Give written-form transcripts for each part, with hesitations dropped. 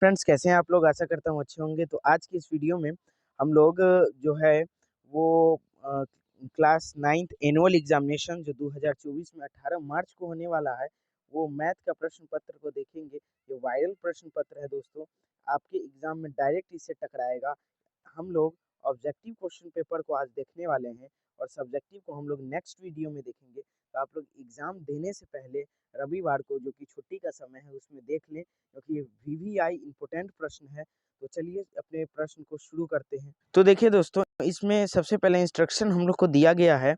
Friends, कैसे हैं आप लोग? आशा करता हूँ अच्छे होंगे। तो आज की इस वीडियो में हम लोग जो है वो क्लास 9th एनुअल एग्जामिनेशन जो 2024 में 18 मार्च को होने वाला है, वो मैथ का प्रश्न पत्र को देखेंगे। ये वायरल प्रश्न पत्र है दोस्तों, आपके एग्जाम में डायरेक्ट इससे टकराएगा। हम लोग ऑब्जेक्टिव क्वेश्चन पेपर को आज देखने वाले हैं और सब्जेक्टिव को हम लोग नेक्स्ट वीडियो में देखेंगे। तो आप लोग एग्जाम देने से पहले रविवार को, जो कि छुट्टी का समय है, उसमें देख लें, क्योंकि वीवीआई इम्पोर्टेंट प्रश्न है। तो चलिए अपने प्रश्न को शुरू करते हैं। तो देखिए दोस्तों, इसमें सबसे पहले इंस्ट्रक्शन हम लोग को दिया गया है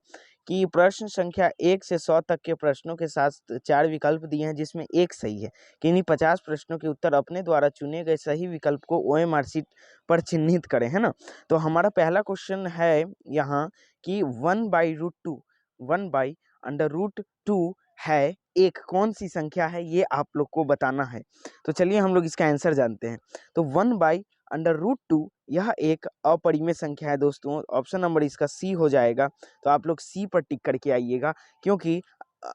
कि प्रश्न संख्या 1 से 100 तक के प्रश्नों के साथ 4 विकल्प दिए हैं, जिसमें एक सही है। कि इन्हीं 50 प्रश्नों के उत्तर अपने द्वारा चुने गए सही विकल्प को ओएमआर शीट पर चिन्हित करें, है ना। तो हमारा पहला क्वेश्चन है यहाँ कि 1/√2 1/√2 है एक कौन सी संख्या है, ये आप लोग को बताना है। तो चलिए हम लोग इसका आंसर जानते हैं। तो 1/√2 यह एक अपरिमेय संख्या है दोस्तों। ऑप्शन नंबर इसका सी हो जाएगा। तो आप लोग सी पर टिक करके आइएगा, क्योंकि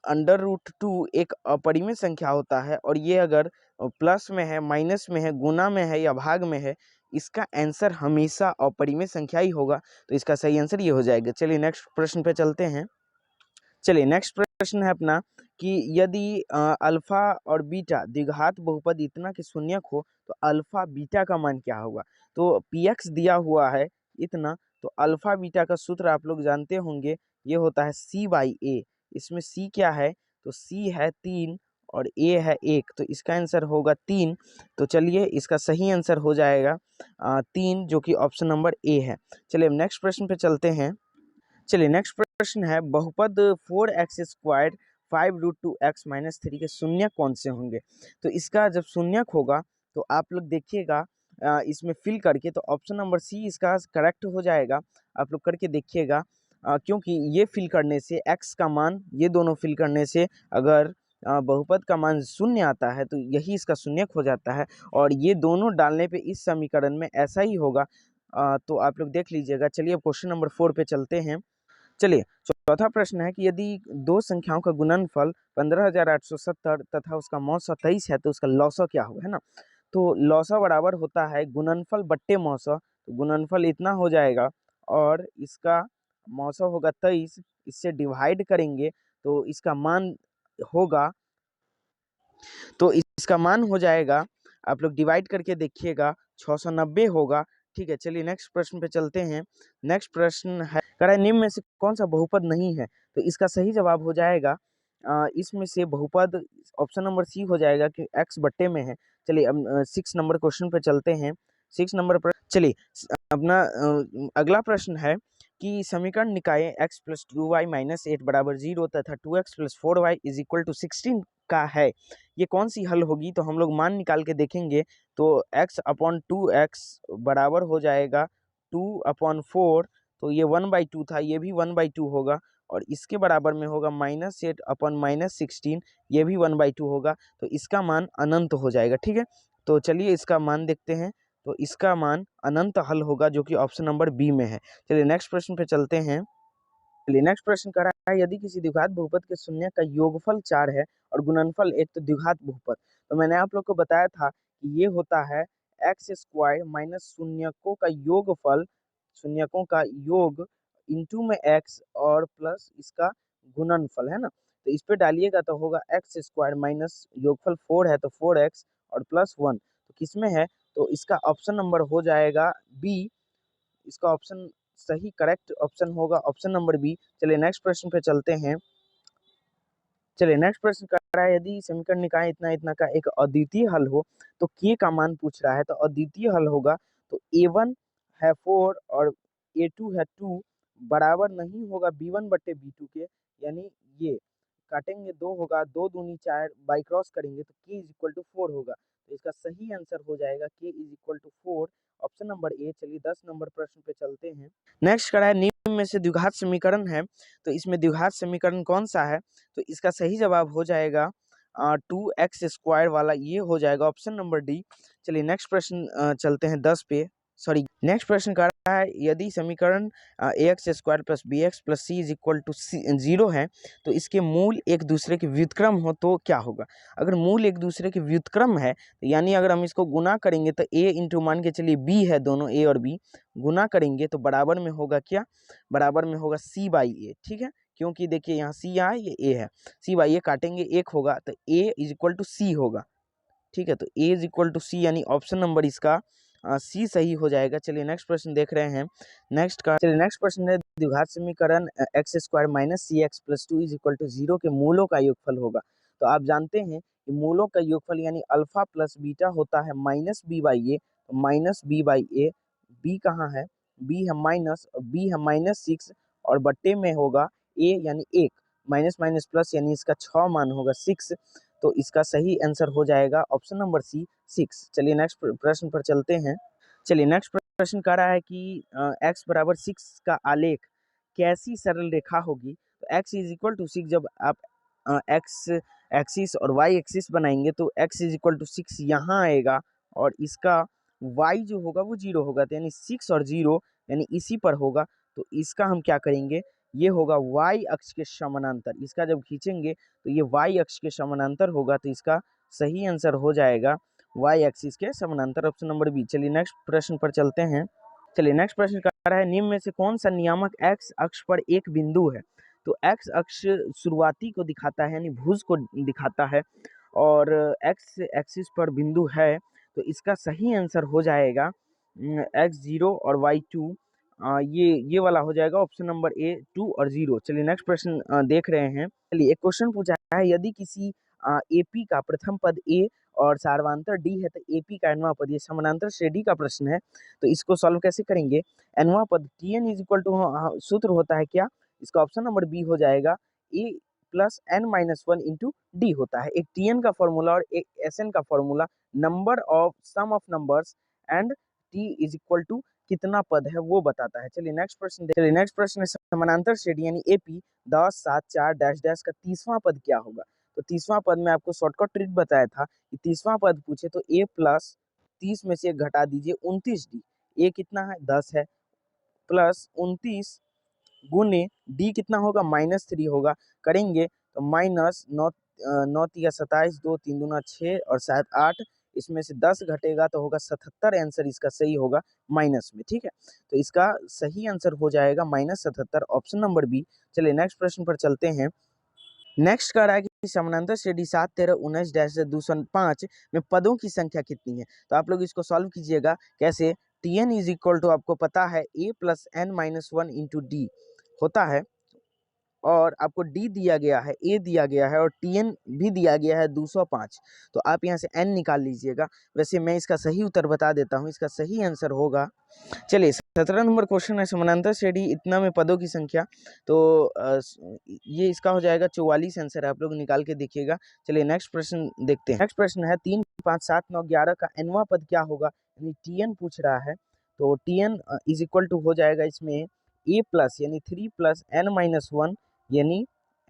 √2 एक अपरिमेय संख्या होता है और ये अगर प्लस में है, माइनस में है, गुना में है या भाग में है, इसका आंसर हमेशा अपरिमेय संख्या ही होगा। तो इसका सही आंसर ये हो जाएगा। चलिए नेक्स्ट प्रश्न पे चलते हैं। चलिए नेक्स्ट प्रश्न है अपना कि यदि अल्फा और बीटा द्विघात बहुपद इतना कि शून्यक हो, तो अल्फा बीटा का मान क्या होगा। तो पीएक्स दिया हुआ है इतना, तो अल्फा बीटा का सूत्र आप लोग जानते होंगे, ये होता है C/A। इसमें C क्या है, तो C है 3 और A है 1, तो इसका आंसर होगा 3। तो चलिए इसका सही आंसर हो जाएगा 3, जो कि ऑप्शन नंबर ए है। चलिए नेक्स्ट प्रश्न पे चलते हैं। चलिए नेक्स्ट प्रश्न है, बहुपद 4x² 5√2x-3 के शून्यक कौन से होंगे। तो इसका जब शून्यक होगा तो आप लोग देखिएगा इसमें फिल करके, तो ऑप्शन नंबर सी इसका करेक्ट हो जाएगा। आप लोग करके देखिएगा, क्योंकि ये फिल करने से x का मान, ये दोनों फिल करने से अगर बहुपद का मान शून्य आता है तो यही इसका शून्यक हो जाता है, और ये दोनों डालने पे इस समीकरण में ऐसा ही होगा। तो आप लोग देख लीजिएगा। चलिए अब क्वेश्चन नंबर 4 पे चलते हैं। चलिए चौथा प्रश्न है कि यदि दो संख्याओं का गुणनफल 15,870 तथा उसका मौसा 23 है, तो उसका लौसा क्या होगा, है ना। तो लौसा बराबर होता है गुणनफल बट्टे मौसा। तो गुणनफल इतना हो जाएगा और इसका मौसा होगा 23, इससे डिवाइड करेंगे तो इसका मान होगा, तो इसका मान हो जाएगा, आप लोग डिवाइड करके देखिएगा, 690 होगा। ठीक है, चलिए नेक्स्ट प्रश्न पे चलते हैं। नेक्स्ट प्रश्न है, कह रहा है निम्न में से कौन सा बहुपद नहीं है। तो इसका सही जवाब हो जाएगा इसमें से बहुपद ऑप्शन नंबर सी हो जाएगा कि x बट्टे में है। चलिए अब 6 नंबर क्वेश्चन पे चलते हैं। 6 नंबर पर चलिए अपना अगला प्रश्न है कि समीकरण निकाय x + 2y - 8 = 0 तथा 2x + 4y = 16 का है, ये कौन सी हल होगी। तो हम लोग मान निकाल के देखेंगे, तो x/2x बराबर हो जाएगा 2/4। तो ये 1/2 था, ये भी 1/2 होगा, और इसके बराबर में होगा -8/-16, ये भी 1/2 होगा। तो इसका मान अनंत हो जाएगा। ठीक है, तो चलिए इसका मान देखते हैं। तो इसका मान अनंत हल होगा, जो कि ऑप्शन नंबर बी में है। चलिए नेक्स्ट प्रश्न पे चलते हैं। चलिए नेक्स्ट प्रश्न कर रहा है, यदि किसी द्विघात बहुपद के शून्य का योगफल 4 है और गुणनफल 1, तो द्विघात बहुपद। तो मैंने आप लोग को बताया था कि ये होता है x² माइनस शून्यकों का योगफल, शून्यकों का योग इंटू में x और प्लस इसका गुणनफल, है ना। तो इस पे डालिएगा तो होगा x² माइनस योगफल 4 है तो 4x और प्लस 1। तो किसमें है, तो इसका ऑप्शन नंबर हो जाएगा बी। इसका ऑप्शन सही करेक्ट ऑप्शन होगा ऑप्शन नंबर बी। चलिए नेक्स्ट प्रश्न पे चलते हैं। चलिए नेक्स्ट प्रश्न कर रहा है, यदि समीकरण निकाय इतना इतना का एक अद्वितीय हल हो, तो k का मान पूछ रहा है। तो अद्वितीय हल होगा, तो a1 है 4 और a2 है 2, बराबर नहीं होगा b1/b2 के, यानी ये काटेंगे 2 होगा, 2 दूनी 4, बाई क्रॉस करेंगे तो k = 4 होगा। तो इसका सही आंसर हो जाएगा k = 4, ऑप्शन नंबर ए। चलिए 10 नंबर प्रश्न पे चलते हैं। नेक्स्ट करा है, निम्न में से द्विघात समीकरण है, तो इसमें द्विघात समीकरण कौन सा है। तो इसका सही जवाब हो जाएगा 2x² वाला, ये हो जाएगा ऑप्शन नंबर डी। चलिए नेक्स्ट प्रश्न चलते हैं 10 पे। सॉरी। नेक्स्ट प्रश्न कर रहा है यदि समीकरण ax square plus B X plus C is equal to 0 है तो इसके मूल एक दूसरे के व्युत्क्रम हो तो क्या होगा। अगर मूल एक दूसरे के व्युत्क्रम है तो यानी अगर हम इसको गुना करेंगे तो a इंटू मान के चलिए b है, दोनों a और b गुना करेंगे तो बराबर में होगा क्या, बराबर में होगा c बाई ए। ठीक है, क्योंकि देखिए यहाँ c आया ये a है, c बाई ए काटेंगे एक होगा तो a is equal to c होगा। ठीक है, तो a is equal to C यानी ऑप्शन नंबर इसका सी सही हो जाएगा। चलिए नेक्स्ट प्रश्न देख रहे हैं। नेक्स्ट प्रश्न है द्विघात समीकरण X square minus C X plus two is equal to 0 के मूलों का योगफल होगा। तो आप जानते हैं कि मूलों का योगफल यानी अल्फा प्लस बीटा होता है minus B by A, minus B by A, B कहाँ है, बी है माइनस, बी है -6 और बट्टे में होगा ए यानी 1, माइनस माइनस प्लस यानी इसका 6 मान होगा 6, तो इसका सही आंसर हो जाएगा ऑप्शन नंबर सी 6। चलिए नेक्स्ट प्रश्न पर चलते हैं। चलिए नेक्स्ट प्रश्न कह रहा है कि x बराबर 6 का आलेख कैसी सरल रेखा होगी। तो x इज इक्वल टू 6 जब आप x एक्सिस और y एक्सिस बनाएंगे तो x इज इक्वल टू 6 यहाँ आएगा और इसका y जो होगा वो 0 होगा, तो यानी 6 और 0 यानी इसी पर होगा। तो इसका हम क्या करेंगे, ये होगा y अक्ष के समानांतर, इसका जब खींचेंगे तो ये y अक्ष के समानांतर होगा, तो इसका सही आंसर हो जाएगा y एक्सिस के समानांतर, ऑप्शन नंबर बी। चलिए नेक्स्ट प्रश्न पर चलते हैं। चलिए नेक्स्ट प्रश्न कह रहा है निम्न में से कौन सा नियामक x अक्ष पर एक बिंदु है। तो x अक्ष शुरुआती को दिखाता है यानी भुज को दिखाता है और x एक्सिस पर बिंदु है, तो इसका सही आंसर हो जाएगा x0 और y2, ये वाला हो जाएगा ऑप्शन नंबर ए 2 और 0। चलिए नेक्स्ट प्रश्न देख रहे हैं। चलिए एक क्वेश्चन पूछा है यदि किसी एपी का प्रथम पद ए और सार्वधातुक डी है तो एपी का एनवां पद, ये समानांतर श्रेणी का प्रश्न है, तो इसको सॉल्व कैसे करेंगे। एनवां पद T N is equal to सूत्र होता है क्या, इसका ऑप्शन नंबर बी हो जाएगा a plus N minus one into d होता है। एक टी एन का फॉर्मूला और एक एस एन का formula number of sum of numbers and t is equal to कितना पद है वो बताता है। चलिए नेक्स्ट प्रश्न है समानांतर श्रेणी यानी एपी 10 7 4 डैश डैश का तीसवां पद क्या होगा। तो तीसवां पद में आपको शॉर्टकट ट्रिक बताया था कि तीसवां पद पूछे तो a प्लस 30 में से एक घटा दीजिए 29d, a कितना है 10 है, प्लस 29 गुने d कितना होगा -3 होगा, करेंगे तो माइनस 9 9 या 27 2 3 दूना 6 और 7 8, इसमें से 10 घटेगा तो होगा 77, आंसर इसका सही होगा माइनस में। ठीक है, तो इसका सही आंसर हो जाएगा -77, ऑप्शन नंबर बी। चलिए नेक्स्ट प्रश्न पर चलते हैं। नेक्स्ट कह रहा है कि समानांतर श्रेणी 7 13 19 डैश 205 में पदों की संख्या कितनी है। तो आप लोग इसको सॉल्व कीजिएगा कैसे, t N is equal to आपको पता है a plus N minus one into d होता है और आपको डी दिया गया है, ए दिया गया है और टी एन भी दिया गया है 205, तो आप यहाँ से एन निकाल लीजिएगा। वैसे मैं इसका सही उत्तर बता देता हूँ, इसका सही आंसर होगा, चलिए 17 नंबर क्वेश्चन है समानांतर श्रेणी इतना में पदों की संख्या, तो ये इसका हो जाएगा 44, आंसर है, आप लोग निकाल के देखिएगा। चलिए नेक्स्ट प्रश्न देखते हैं। नेक्स्ट प्रश्न है 3 5 7 9 11 का एनवां पद क्या होगा, यानी टी एन पूछ रहा है, तो T N is equal to हो जाएगा इसमें ए प्लस यानी 3 प्लस एन माइनस वन यानी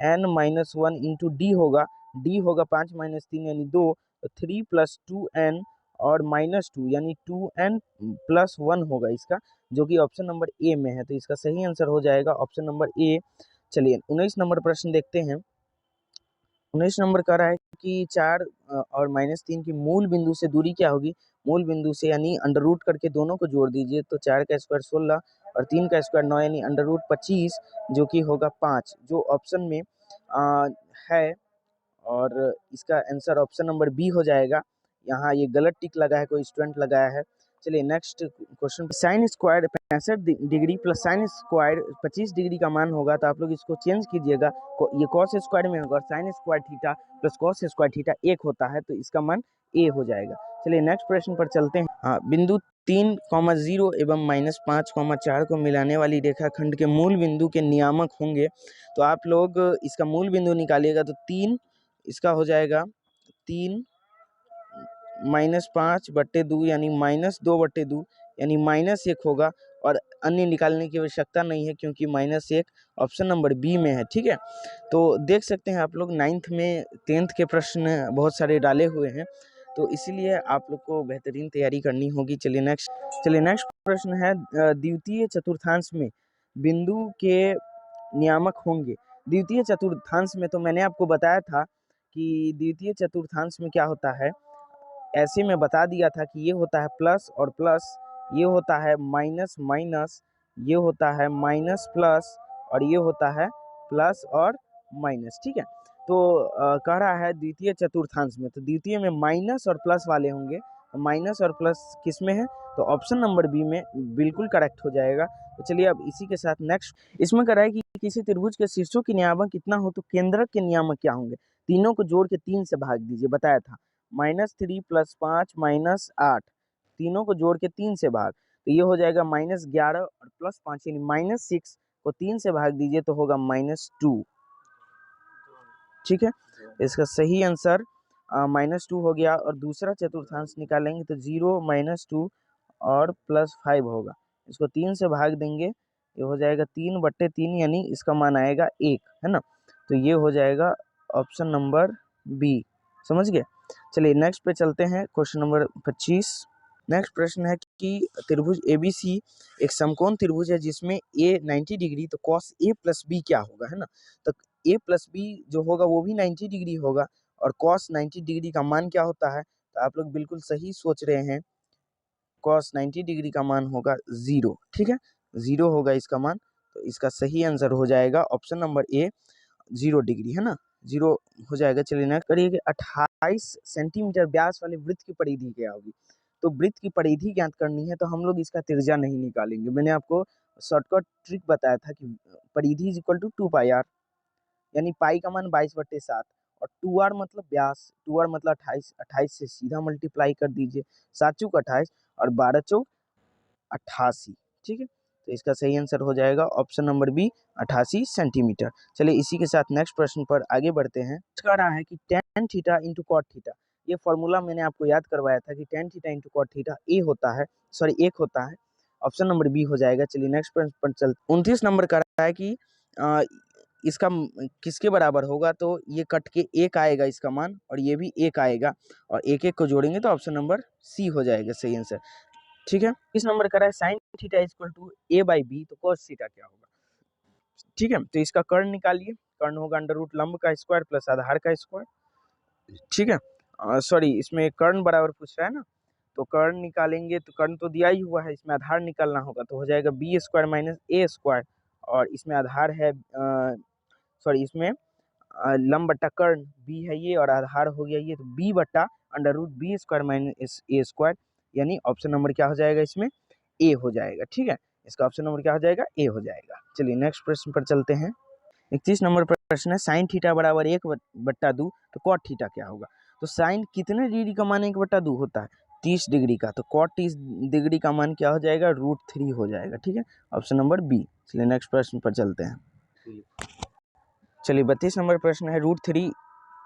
N minus one into D होगा, डी होगा 5 माइनस 3 यानी 2, तो 3 प्लस 2n और -2 यानी 2n प्लस 1 होगा इसका, जो कि ऑप्शन नंबर ए में है, तो इसका सही आंसर हो जाएगा ऑप्शन नंबर ए। चलिए 19 नंबर प्रश्न देखते हैं। 19 नंबर कह रहा है कि 4 और -3 की मूल बिंदु से दूरी क्या होगी। मूल बिंदु से यानी अंडर रूट करके दोनों को जोड़ दीजिए, तो 4 का स्क्वायर 16 और 3 का स्क्वायर 9 यानी अंडर रूट 25, जो कि होगा 5, जो ऑप्शन में है, और इसका आंसर ऑप्शन नंबर बी हो जाएगा। यहाँ ये गलत टिक लगा है, कोई स्टूडेंट लगाया है। चलिए next question, sine square 65 degree plus sine square 25 degree का मान होगा, तो आप लोग इसको चेंज कीजिएगा, ये कॉस स्क्वायर में होगा, sine square theta plus cos square theta एक होता है, तो इसका मान ए हो जाएगा। चलिए नेक्स्ट प्रश्न पर चलते हैं। हाँ, बिंदु 3,0 एवं -5,4 को मिलाने वाली रेखाखंड के मूल बिंदु के नियामक होंगे, तो आप लोग इसका मूल बिंदु निकालिएगा, तो 3 इसका हो जाएगा 3 -5/2 यानी -2/2 यानी -1 होगा, और अन्य निकालने की आवश्यकता नहीं है क्योंकि -1 ऑप्शन नंबर बी में है। ठीक है, तो देख सकते हैं आप लोग 9th में 10th के प्रश्न बहुत सारे डाले हुए हैं, तो इसीलिए आप लोग को बेहतरीन तैयारी करनी होगी। चलिए नेक्स्ट प्रश्न है, द्वितीय चतुर्थांश में बिंदु के नियामक होंगे। द्वितीय चतुर्थांश में तो मैंने आपको बताया था कि द्वितीय चतुर्थांश में क्या होता है, ऐसे में बता दिया था कि ये होता है प्लस और प्लस, ये होता है माइनस माइनस, ये होता है माइनस प्लस, और ये होता है प्लस और माइनस। ठीक है, तो कह रहा है द्वितीय चतुर्थांश में, तो द्वितीय में माइनस और प्लस वाले होंगे। तो माइनस और प्लस किस में है, तो ऑप्शन नंबर बी में बिल्कुल करेक्ट हो जाएगा। तो चलिए अब इसी के साथ नेक्स्ट, इसमें कह रहा है कि किसी त्रिभुज के शीर्षों के नियामक कितना हो, तो केंद्रक के नियामक क्या होंगे। तीनों को जोड़ के 3 से भाग दीजिए, बताया था। -3 + 5 -8, तीनों को जोड़ के 3 से भाग, तो ये हो जाएगा -11 और +5 यानी -6 को 3 से भाग दीजिए तो होगा -2। ठीक है, इसका सही आंसर -2 हो गया। और दूसरा चतुर्थांश निकालेंगे तो 0 -2 और +5 होगा, इसको 3 से भाग देंगे, ये हो जाएगा 3/3 यानी इसका मान आएगा 1, है ना। तो ये हो जाएगा ऑप्शन नंबर बी, समझ गए। चलिए नेक्स्ट पे चलते हैं, क्वेश्चन नंबर 25। नेक्स्ट प्रश्न है कि त्रिभुज ABC एक समकोण त्रिभुज है जिसमें A 90 डिग्री, तो cos A + B क्या होगा, है ना। तो A + B जो होगा वो भी 90 डिग्री होगा, और cos 90 डिग्री का मान क्या होता है, तो आप लोग बिल्कुल सही सोच रहे हैं, cos 90 डिग्री का मान होगा 0। ठीक है, 0 होगा इसका मान, तो इसका सही आंसर हो जाएगा ऑप्शन नंबर ए, 0 डिग्री, है ना, 0 हो जाएगा। चलिए नेक्स्ट करिए कि 28 सेंटीमीटर व्यास वाले वृत्त की परिधि क्या होगी। तो वृत्त की परिधि ज्ञात करनी है, तो हम लोग इसका त्रिज्या नहीं निकालेंगे। मैंने आपको शॉर्टकट ट्रिक बताया था कि परिधि इज इक्वल टू 2πr, यानी पाई का मान 22/7, और 2r मतलब व्यास, 2r मतलब 28, 28 से सीधा मल्टीप्लाई कर दीजिए, 7 चौक 28 और 12 चौक 88। ठीक है, तो इसका सही आंसर हो जाएगा ऑप्शन नंबर बी, 88 सेंटीमीटर। चलिए इसी के साथ नेक्स्ट प्रश्न पर आगे बढ़ते हैं। कह रहा है कि tan theta into cot theta, ये फॉर्मूला मैंने आपको याद करवाया था कि tan theta into cot theta ए होता है, सॉरी 1 होता है, ऑप्शन नंबर बी हो जाएगा। चलिए नेक्स्ट प्रश्न पर चलते। 29 नंबर कह रहा है कि इसका किसके बराबर होगा, तो ये कट के 1 आएगा इसका मान, और ये भी 1 आएगा, और 1 को जोड़ेंगे तो ऑप्शन नंबर सी हो जाएगा सही आंसर। ठीक है, इस नंबर का है sin theta equal to a/b, तो cos थीटा क्या होगा। ठीक है, तो इसका कर्ण निकालिए, कर्ण होगा √ लंब का स्क्वायर प्लस आधार का स्क्वायर। ठीक है, सॉरी इसमें कर्ण बराबर पूछ रहा है ना, तो कर्ण निकालेंगे, तो कर्ण तो दिया ही हुआ है, इसमें आधार निकालना होगा, तो हो जाएगा b² - a², और इसमें आधार है, सॉरी इसमें लंब बट्टा कर्ण b है ये, और आधार हो गया ये, तो b/√b² - a², यानी ऑप्शन नंबर क्या हो जाएगा इसमें, ए हो जाएगा। ठीक है, इसका ऑप्शन नंबर क्या हो जाएगा, ए हो जाएगा। चलिए नेक्स्ट प्रश्न पर चलते हैं। 31 नंबर प्रश्न है, sin थीटा बराबर 1/2, तो cot थीटा क्या होगा। तो sin कितने डिग्री का मान 1/2 होता है, 30 डिग्री का, तो cot 30 डिग्री का मान क्या हो जाएगा, √3 हो जाएगा। ठीक है, ऑप्शन नंबर बी। चलिए नेक्स्ट प्रश्न पर चलते हैं। चलिए 32 नंबर प्रश्न है, √3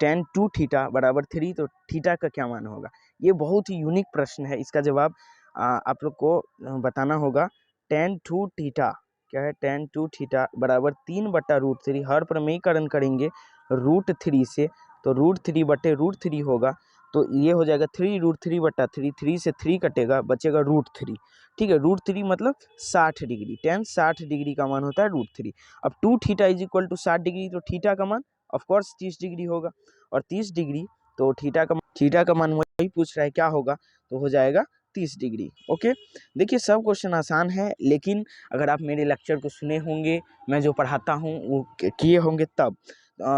tan 2 थीटा बराबर 3, तो थीटा का क्या मान होगा। ये बहुत ही यूनिक प्रश्न है, इसका जवाब आप लोग को बताना होगा। tan 2 थीटा क्या है, tan 2 थीटा बराबर 3/√3, हर प्रमेयीकरण करेंगे √3 से, तो √3/√3 होगा, तो ये हो जाएगा 3√3/3, 3 से 3 कटेगा, बचेगा √3। ठीक है, √3 मतलब 60 डिग्री, tan 60 डिग्री का मान होता है √3। अब 2 theta is equal to 60 degree, तो थीटा का मान ऑफकोर्स 30 डिग्री होगा, और 30 डिग्री तो थीटा का मान वही पूछ रहा है क्या होगा, तो हो जाएगा 30 डिग्री। ओके, देखिए सब क्वेश्चन आसान है, लेकिन अगर आप मेरे लेक्चर को सुने होंगे, मैं जो पढ़ाता हूँ वो किए होंगे तब,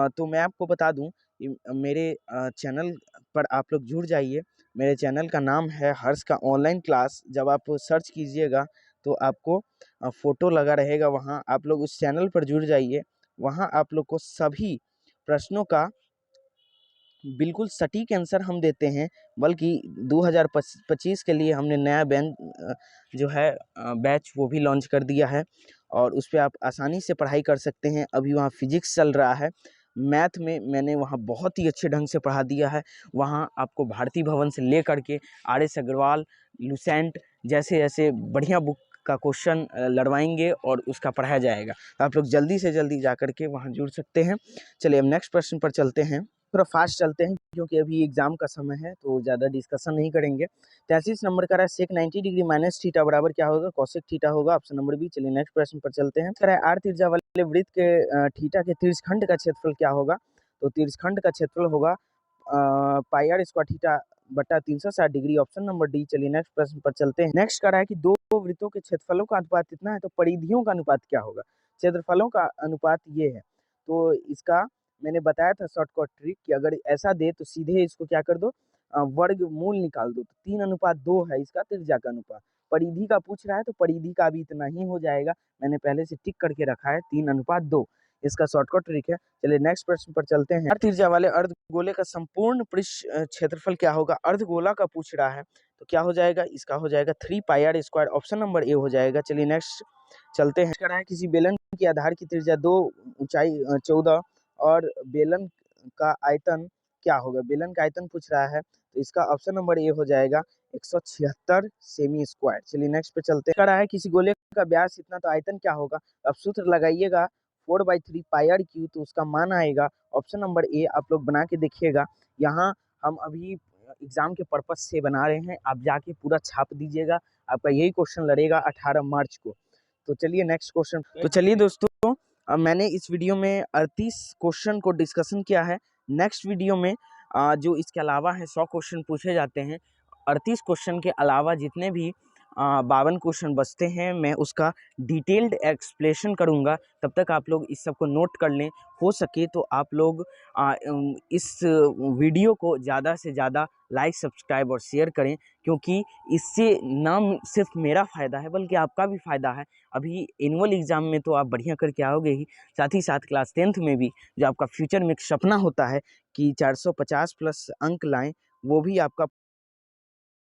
तो मैं आपको बता दूं कि मेरे चैनल पर आप लोग जुड़ जाइए। मेरे चैनल का नाम है हर्ष का ऑनलाइन क्लास, जब आप सर्च कीजिएगा तो आपको फ़ोटो लगा रहेगा, वहाँ आप लोग उस चैनल पर जुड़ जाइए। वहाँ आप लोग को सभी प्रश्नों का बिल्कुल सटीक आंसर हम देते हैं, बल्कि 2025 के लिए हमने नया जो है बैच वो भी लॉन्च कर दिया है, और उस पे आप आसानी से पढ़ाई कर सकते हैं। अभी वहाँ फिजिक्स चल रहा है, मैथ में मैंने वहाँ बहुत ही अच्छे ढंग से पढ़ा दिया है। वहाँ आपको भारती भवन से ले करके RS अग्रवाल, लुसेंट जैसे ऐसे बढ़िया बुक का क्वेश्चन लड़वाएंगे और उसका पढ़ाया जाएगा, तो आप लोग जल्दी से जल्दी जा कर के वहाँ जुड़ सकते हैं। चलिए अब नेक्स्ट प्रश्न पर चलते हैं। थोड़ा फास्ट चलते हैं क्योंकि अभी एग्जाम का समय है, तो ज़्यादा डिस्कशन नहीं करेंगे। 33 नंबर का रहा है सेक 90 डिग्री माइनस थीटा बराबर क्या होगा, कौशिक थीटा होगा, ऑप्शन नंबर बी। चलिए नेक्स्ट प्रश्न पर चलते हैं। कह रहा है आर त्रिज्या वाले वृत्त के थीटा के तीर्थखंड का क्षेत्रफल क्या होगा, तो तीर्थखंड का क्षेत्रफल होगा पाई आर स्क्वायर थीटा बटा 360 डिग्री, ऑप्शन नंबर डी। चलिए नेक्स्ट प्रश्न पर चलते हैं। नेक्स्ट कह रहा है कि दो वृत्तों के क्षेत्रफलों का अनुपात कितना है, तो परिधियों का अनुपात क्या होगा, क्षेत्रफलों का अनुपात ये है। तो इसका मैंने बताया था शॉर्टकट ट्रिक कि अगर ऐसा दे तो सीधे इसको क्या कर दो, वर्गमूल निकाल दो। तो 3:2 है इसका त्रिज्या का अनुपात। परिधि का पूछ रहा है तो परिधि का भी इतना ही हो जाएगा, मैंने पहले से टिक करके रखा है 3:2 इसका शॉर्टकट ट्रिक है। चलिए नेक्स्ट प्रश्न पर चलते हैं। त्रिज्या वाले अर्धगोले का संपूर्ण पृष्ठ क्षेत्रफल क्या होगा, अर्धगोला का पूछ रहा है तो क्या हो जाएगा, इसका हो जाएगा 3 pi r square, option number A हो जाएगा। चलिए नेक्स्ट चलते हैं। कह रहा है किसी बेलन की आधार की त्रिज्या 2, ऊंचाई 14 और बेलन का आयतन क्या होगा, बेलन का आयतन पूछ रहा है तो इसका ऑप्शन नंबर ए हो जाएगा 176 सेमी स्क्वायर। चलिए नेक्स्ट पे चलते हैं। कह रहा है किसी गोले का व्यास इतना तो आयतन क्या होगा, अब सूत्र लगाइएगा 4/3 पाई आर क्यू, तो उसका मान आएगा ऑप्शन नंबर ए। आप लोग बना के देखिएगा, यहाँ हम अभी एग्जाम के पर्पज से बना रहे हैं, आप जाके पूरा छाप दीजिएगा, आपका यही क्वेश्चन लड़ेगा 18 मार्च को। तो चलिए नेक्स्ट क्वेश्चन। तो चलिए दोस्तों, मैंने इस वीडियो में 38 क्वेश्चन को डिस्कशन किया है। नेक्स्ट वीडियो में जो इसके अलावा है 100 क्वेश्चन पूछे जाते हैं। 38 क्वेश्चन के अलावा जितने भी 52 क्वेश्चन बचते हैं, मैं उसका डिटेल्ड एक्सप्लेनेशन करूंगा। तब तक आप लोग इस सब को नोट कर लें। हो सके तो आप लोग इस वीडियो को ज़्यादा से ज़्यादा लाइक, सब्सक्राइब और शेयर करें, क्योंकि इससे ना सिर्फ मेरा फ़ायदा है बल्कि आपका भी फ़ायदा है। अभी एनुअल एग्ज़ाम में तो आप बढ़िया करके आओगे ही, साथ ही साथ क्लास 10th में भी जो आपका फ्यूचर में एक सपना होता है कि 450 प्लस अंक लाएं, वो भी आपका